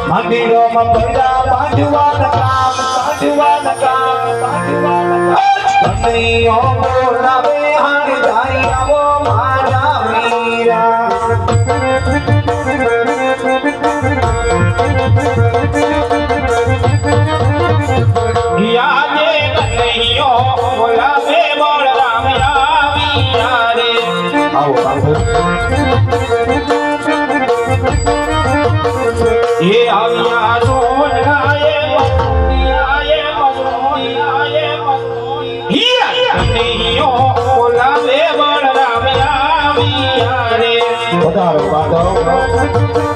મંદિરોમાં ભર્યા બાંધવાના કામ કનૈયો બોલાવે હાર ધારી આવો મારા વીરા યાદે કનૈયો બોલાવે બળરામ આવ્યા રે આવો આવો એ આવ્યા સોનાએ કનૈયો બોલાવે બળરામ આવ્યા રે વધારો બાંધો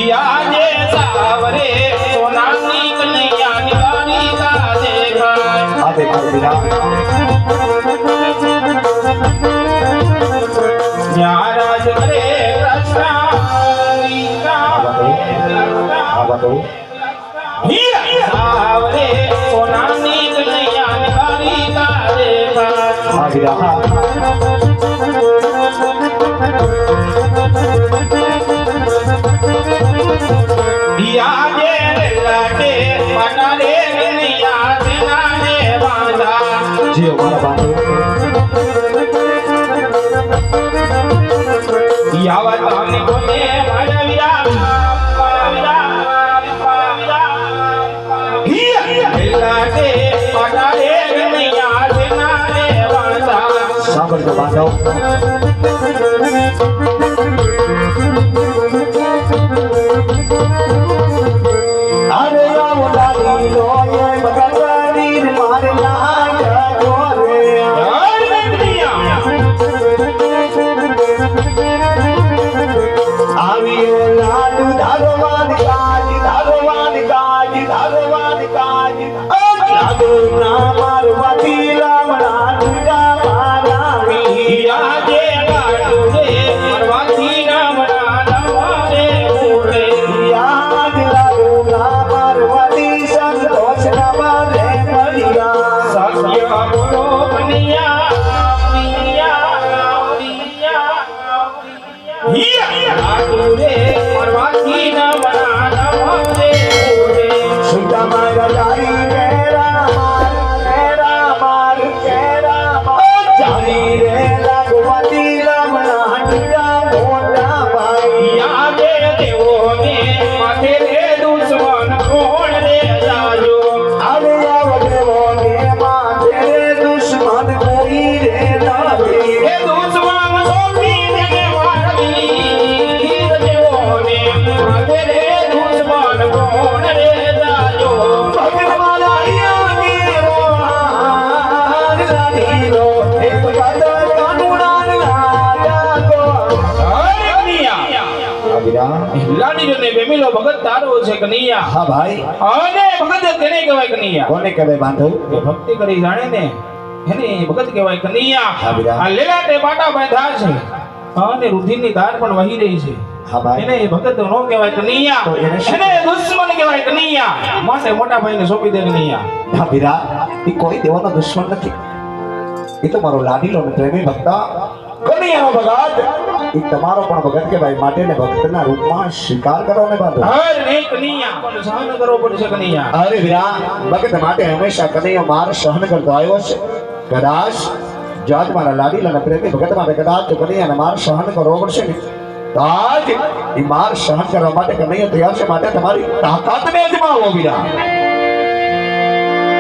યાદે સાવરે સોનાની કનૈયાની વાણી ગાજે ગાય આદે વીરા ન્યારાજ કરે સાવરે સોનાની કનૈયાની વાણી ગાજે ગાય યાદે લાટે મનારે કનૈયા સેનાને બાંધા જીઓ મારા બાંધો યાવા તાને કોને મારા વીરા લાટે મનારે કનૈયા સેનાને બાંધા સાંભળજો બાંધો અરે આવો લાડીલો એ બગડની માર લાડો રે આવ્યો લાડુ ધારવાન કાજ લાડુ ના મારવાથી રામણા દુડા મારા યાદે લાડુ રે મારવાથી રામણા નવારે ઓળે યાદ લાડુ ના મારવાથી સંતોષ ના મારે મળ્યા સત્ય બોલો કનૈયા લાડુ રે મારવાથી રામણા નવારે ઓળે સુતા મારા જારી કેરા માર જારી રે લાગવાતી રામણા દુડા મોટા ભાઈ યાદે દેવોને માથે રે દુશ્મન કોણ રે જાજો આવે આવદેવો ને માથે રે દુશ્મન કોઈ રે નથી એ દુશ્મન સોપી દે મારી દેવોને માથે રે દુશ્મન કોણ રે જાજો ભગવાના યાગીરો લાડીલો એક કદર કાનુડાન લાગો હરે કનૈયા લાડીને બેમીલો ભગત તારો છે કનૈયા હા ભાઈ અને ભગત તેને કહેવાય કનૈયા કોને કહેવાય બાંધો એ ભક્તિ કરી જાણે ને એને ભગત કહેવાય કનૈયા હા બીરા. આ લેલાટે બાટા બાંધા છે અને રુધિરની ધાર પણ વહી રહી છે હા ભાઈ એને ભગત નો કહેવાય કનૈયા તો એને શું? એને દુશ્મન કહેવાય કનૈયા માટે મોટા ભાઈને સોંપી દે કનૈયા હા વીરા એ કોઈ દેવાનો દુશ્મન નથી એ તો મારો લાડીલો ને પ્રેમી ભક્ત કનૈયાનો ભગત એ તમારો પણ ભગત કહેવાય માટે ને ભક્તના રૂપમાં સ્વીકાર કરો ને બાંધો હર ને કનૈયા પણ સહન કરવો પડશે કનૈયા અરે વીરા ભગત માટે હંમેશા કનૈયો માર સહન કરતો આવ્યો છે કદાચ જાત મારા લાડીલા ને પ્રેમી ભગત માટે કદાચ તો કનૈયાને માર સહન કરવો પડશે ને તો આજ એ માર સહન કરવા માટે કનૈયો તૈયાર છે માટે તમારી તાકાતને અજમાવો વીરા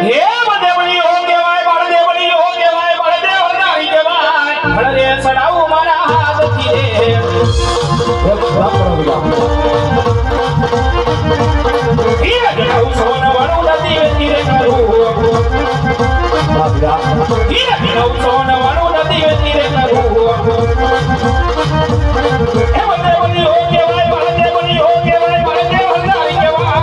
હે બળદેવની હો કહેવાય બળદેવની હો કહેવાય બળદેવ નારી કહેવાય બળદે સડાવું મારા હાથથી રે હીરે જણાવું સોન વણું નથી વેચી રે કરું હીરે જણાવું સોન વણું નથી વેચી રે કરું હે બળદેવની હો કહેવાય બળદેવની હો કહેવાય બળદેવ નારી કહેવાય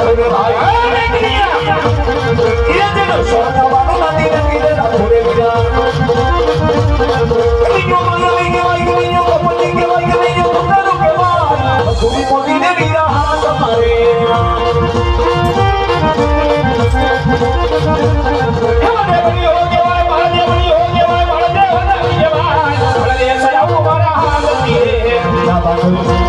રાખો રે ભાઈ અરે કનૈયા એ જેનો સોનાવાનો નથી નથી રાખો રે બીરા કનૈયો માયા કનૈયો કપટી કનૈયો તમારો કેવા મથુરી મોદી ને બીરા હાથ મારે ના બાંધો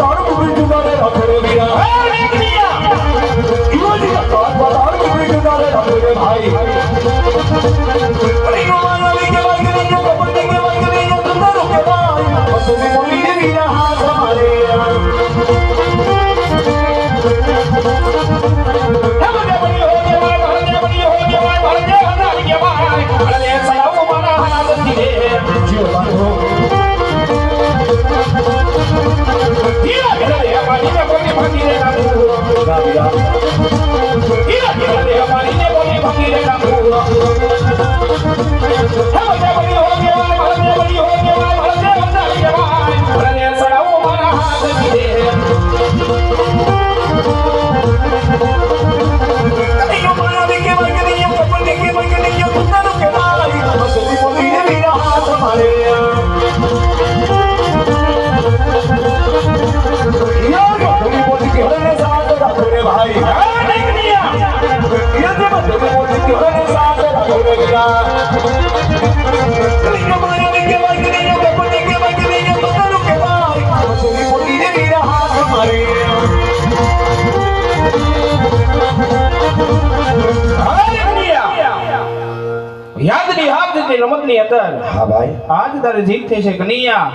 આટલો બધો બ્લોક ના રમતની અંદર હા ભાઈ આજ તારે જીત થઈ છે કનૈયા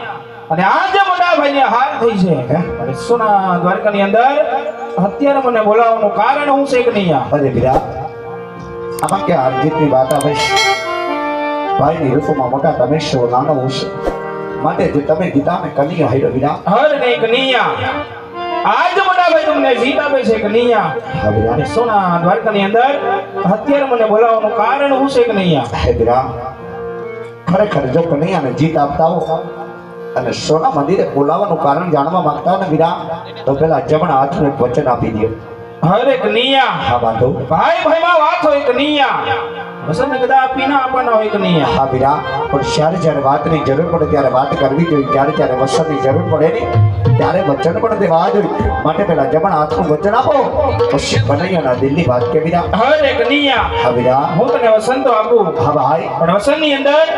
અને આજે મોટા ભાઈને હાર થઈ છે અને સોના દ્વારકાની અંદર અત્યારે મને બોલાવવાનું કારણ હું છે કનૈયા અરે બીરા આમાં કે હાર જીતની વાત આવે ભાઈની ઋતુમાં મોટા તમે છો નાનો હું છું માટે જે તમે ગીતા મેં કનૈયા હાર્યો બીરા હર ને કનૈયા આજ મોટા ભાઈ તમને જીત આપે છે કનૈયા હા બીરા અને સોના દ્વારકાની અંદર અત્યારે મને બોલાવવાનું કારણ હું છે કનૈયા હે બીરા ખરેખર જો કનૈયાને જીત આપતા હો અને સોના મંદિરે બોલાવવાનું કારણ જાણવા માંગતા હો ને બીરા તો પેલા જમણા હાથનું એક વચન આપી દો હરે કનૈયા હા બાંધો ભાઈ ભાઈમાં વાત હોય કનૈયા વસંત કદા આપી ના આપવાના હોય કનૈયા હા બીરા પણ જ્યારે વાતની જરૂર પડે ત્યારે વાત કરવી જોઈએ જ્યારે વચનની જરૂર પડે ને ત્યારે વચન પણ દેવા જોઈએ માટે પેલા જમણા હાથનું વચન આપો પછી કનૈયાના દિલની વાત કે બીરા હરે કનૈયા હા બીરા હું તને વસંતો આપું હા ભાઈ પણ વસંતની અંદર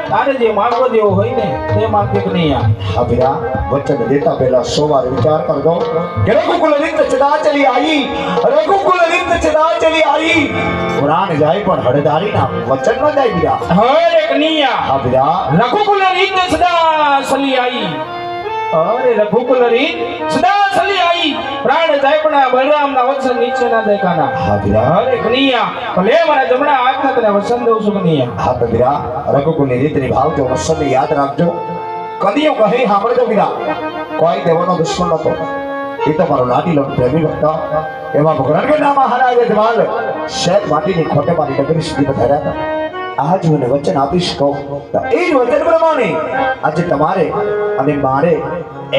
તારે જે માંગવો જેવો હોય ને તે માંગે કનૈયા હા બીરા વચન દેતા પહેલા 100 વાર વિચાર કરજો કે રઘુકુલ રીત ચડા ચલી આવી રઘુકુલ રીત ચડા ચલી આવી પુરાણ જાય પણ હળદારી ના વચન ન જાય બીરા હરે કનૈયા હા બીરા રઘુકુલ રીત સદા સલી આઈ અરે રઘુકુલ રીત સદા સલી આઈ પ્રાણ જાય પણ આ બલરામના વચન નીચે ના દેખાના. હા વીરા. અરે કનૈયા ભલે મારા જમણા હાથના તને વચન દઉં છું કનૈયા. હા તો વીરા, રઘુકુલની રીત નિભાવજો, વસંત યાદ રાખજો. કનૈયો કહે સાંભળજો વીરા, કોઈ દેવનો દુશ્મન નતો, એ તો મારો લાડીલો પ્રેમી ભક્ત. એમાં ભગવાન કે નામ મહારાજે જવાલ શેત માટીની ખોટે મારી નગરી સુધી પધાર્યા હતા. આજ હું એને વચન આપીશ કહું તો એ જ વચન પ્રમાણે આજે તમારે અને મારે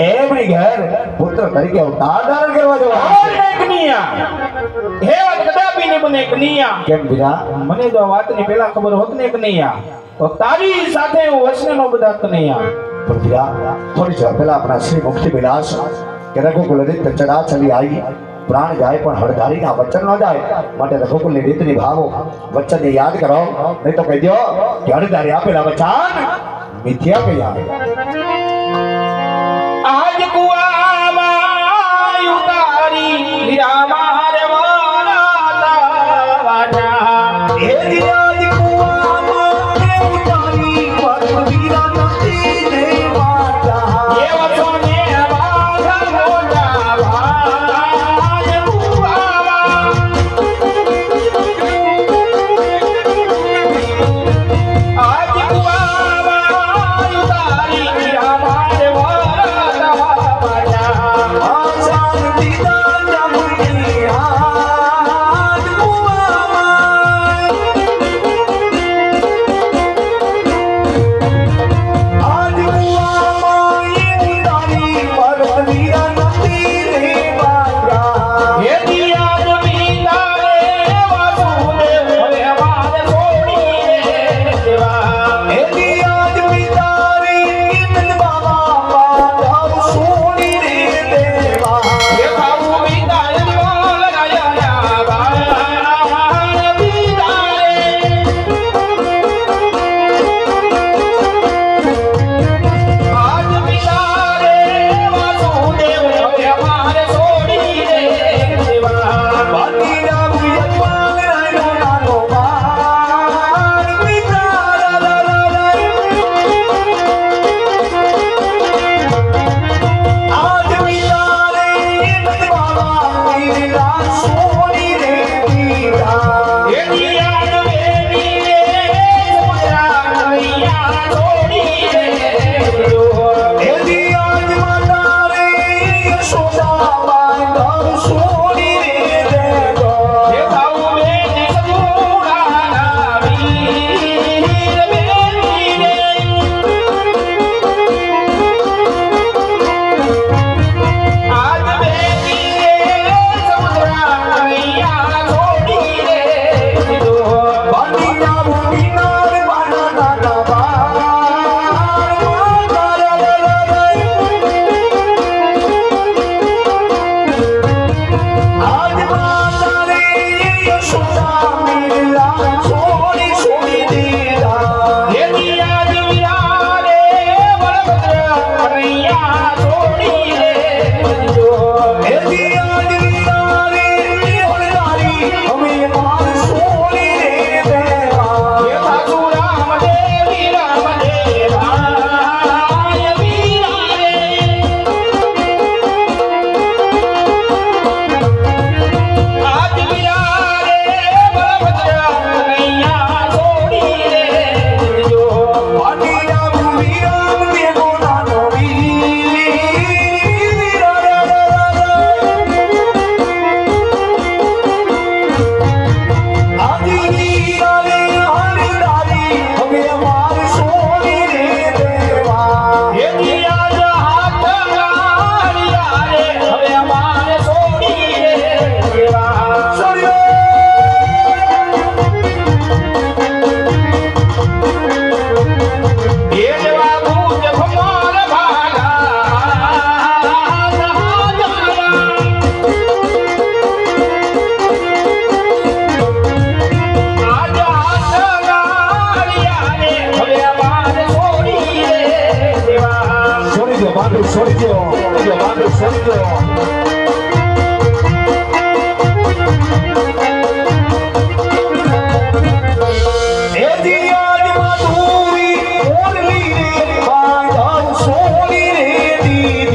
એમની ઘેર પુત્ર તરીકે અવતાર ધારણ કરવા જવાનું છે. અરે કનૈયા હે વાત કદાપી નહીં બને કનૈયા. કેમ વીરા? મને જો આ વાતની પહેલા ખબર હોત ને કનૈયા તો તારી સાથે હું વચનનો બધા કનૈયા. પણ વીરા, થોડી વાર પહેલા આપણા શ્રી મુક્તિ વિલાસ કે રઘુકુલ રીત ચડા ચલી આવી, પ્રાણ જાય પણ હળધારીના વચન ન જાય, માટે રઘુકુલની રીત નિભાવો, વચનને યાદ કરો, નહીં તો કહી દો કે હળધારી આપેલા વચન મિથ્યા કહ્યા. આજ કુવામાં ઉતારી હીરા મારે વાલા વાજા. એ દિયાજ કુવામાં એ ઉતારી પર વીરા નથી ને વાજા. એ વચને વાજા મોટા ભાજ કુવામાં. આજ કુવામાં ઉતારી હીરા મારે વાલા વાજા. આસાન દીદા જમણી હાથ કુવામાં. આજ કુવામાં એ ઉતારી પર વીરા નથી ને વાજા. હે દિયાજ મીતારે વાસુદેવ હવે મારે છોડી દેવા. એ દિયાજ પિતારી ઇતન બાબા બાપ સોની રે દેવા. હે બાબુ મીતારે બોલ ગયા બાળ મીતારે. આજ પિતારે વાસુદેવ હવે મારે છોડી દેવા. બાકી રામ યજમાન રાયો નાનો બાળ પિતા રા રા રા. આજ પિતારે ઇતન બાબા વીરા સોની રે દીરા. હે દિયાજ બેની રે સમુદ્રા કનૈયા છોડી દેજો. એ દિયાજ માતા રે યશોદા બાળ સોની રે દેવા. હે બાબુ બેની સમુદ્રા વીર બેની રે. આજ બેની રે સમુદ્રા કનૈયા છોડી દેજો. બાની રામ વિનાર બાના નાના બાળ માતા રા રા રા. આજ માતા રે યશોદા મીરા છોડી છોડી દીધા. હે દિયાજ વિરારે બળભદ્ર કનૈયા છોડી દેજો. એ દિયાજ વિનારે હળધારી અમે માર સોની રે દેવા. હે સાસુ રામદેવી રામદેવાય વિરારે. આજ વિરારે બળભદ્ર કનૈયા છોડી દેજો. બાની રામ વિરામ દેવો નાનો વીર રા રા રા રા. આજી વીરા રે હળધારી હવે અમાર સોની રે દેવા. હે દિયાજ હાથ ગાળિયા રે હવે અમારે છોડી દેવા. એ જવા ભૂજ ભમર ભાગા જહાજના. આજ હાથ ગાળિયા રે હવે અમારે છોડી દેવા. છોડી દો બાંધો, છોડી દો બાંધો, છોડી દો. એ દિયાજ માધુરી ઓરલી રે બાંધો સોની રે દી.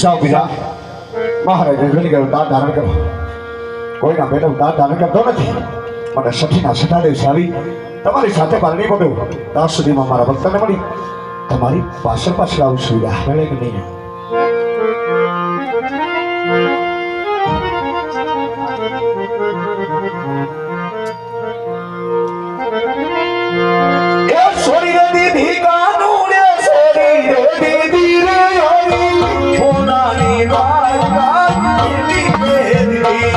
જાઓ બીજા મહારાજ જોઈને ગયો દાંત ધારણ કરો કોઈના બેટા દાંત ધારણ કરતો નથી મને સઠીના સઠા દિવસે આવી તમારી સાથે પારણી પડ્યો ત્યાં સુધીમાં મારા ભક્તને મળી તમારી પાછળ પાછળ આવું સુવિધા ભલે કનૈયા એ છોડી રે દીધી કાનું રે છોડી રે દીધી રે આવી સોનાની વાર્તા દીધી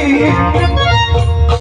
Thank you.